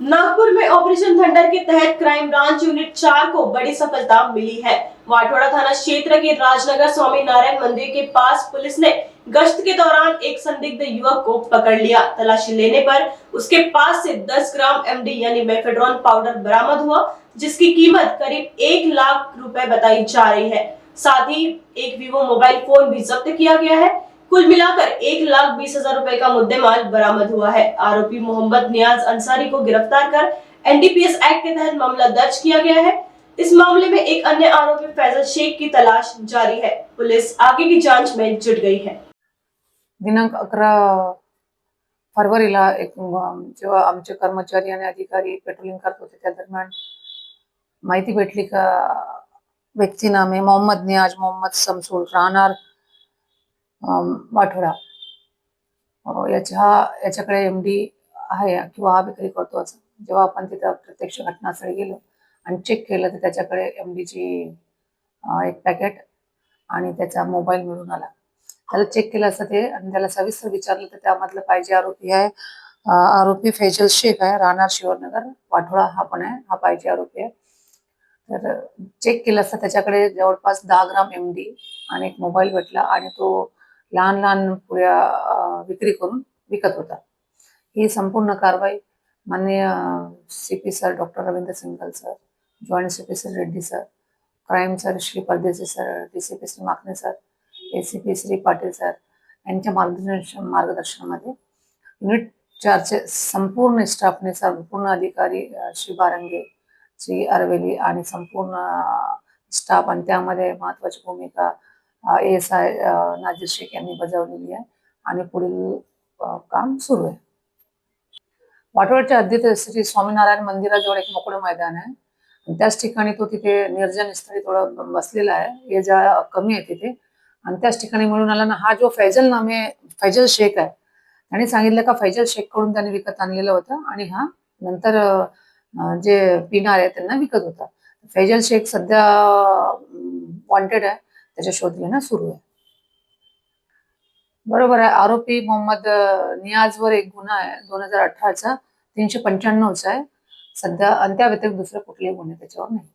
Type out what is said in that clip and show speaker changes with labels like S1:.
S1: नागपुर में operation thunder के तहत crime branch unit 4 को बड़ी सफलता मिली है। वाठोड़ा थाना क्षेत्र के राजनगर स्वामी नारायण मंदिर के पास पुलिस ने गश्त के दौरान एक संदिग्ध युवक को पकड़ लिया। तलाशी लेने पर उसके पास से 10 ग्राम एमडी यानी मेफेड्रोन पाउडर बरामद हुआ, जिसकी कीमत करीब 1 लाख रुपए बताई जा रही है। साथ ही एक वीवो मोबाइल फोन भी जब्त किया गया है। कुल मिलाकर 1,20,000 रुपए का मुद्देमाल बरामद हुआ है। आरोपी मोहम्मद नियाज अंसारी को गिरफ्तार कर एनडीपीएस एक्ट के तहत मामला दर्ज किया गया है। इस मामले में एक अन्य आरोपी फैजल शेख की तलाश जारी है। पुलिस आगे की जांच में जुट गई है।
S2: दिनांक 11 फरवरीला जेव्हा आमचे कर्मचारी आणि अधिकारी पेट्रोलिंग करत होते त्या दरम्यान माहिती भेटली का व्यक्ती नाम आहे मोहम्मद नियाज मोहम्मद समसूल राहणार वाठोडा याच्याकडे एमडी आहे किंवा हा विक्री करतो असं जेव्हा आपण तिथं प्रत्यक्ष घटनास्थळी गेलो आणि चेक केलं तर त्याच्याकडे एमडीची एक पॅकेट आणि त्याचा मोबाईल मिळून आला। त्याला चेक केलं असतं ते आणि त्याला सविस्तर विचारलं तर त्यामधलं पाहिजे आरोपी आहे आरोपी फैजल शेख आहे राहणार शिवनगर वाठोडा हा पण आहे हा पाहिजे आरोपी आहे। तर चेक केलं असतं त्याच्याकडे जवळपास 10 ग्राम एमडी आणि एक मोबाईल भेटला आणि तो लहान लहान पुड्या विक्री करून विकत होता। ही संपूर्ण कारवाई माननीय CP sir doctor Ravindra Singhal sir, joint CP sir Reddy sir, crime sir Shri Pardeshi sir, DCP Shri Makhane sir, ACP Shri Patil sir यांच्या मार्गदर्शनामध्ये युनिट 4चे संपूर्ण स्टाफने संपूर्ण अधिकारी श्री बारंगे, श्री अरवेली आणि संपूर्ण स्टाफ आणि त्यामध्ये महत्वाची भूमिका एएसआय नाजीर शेख यांनी बजावलेली आहे आणि पुढील काम सुरू आहे। वाठोडच्या हद्दीत श्री स्वामीनारायण मंदिराजवळ एक मोकळं मैदान आहे। त्याच ठिकाणी तो तिथे निर्जन स्थळी थोडा बसलेला आहे, एजा कमी आहे तिथे आणि त्याच ठिकाणी मिळून आला ना हा जो फैजल शेख आहे त्याने सांगितलं का फैजल शेख कडून त्याने विकत आणलेलं होतं आणि हा नंतर जे पिनार आहे त्यांना विकत होता। फैजल शेख सध्या वॉन्टेड आहे, त्याचा शोध घेणं सुरू आहे। बरोबर आहे, आरोपी मोहम्मद नियाजवर एक गुन्हा आहे 2018चा 395चा आहे सध्या आणि त्या व्यतिरिक्त दुसरे कुठलेही गुन्हे त्याच्यावर नाही।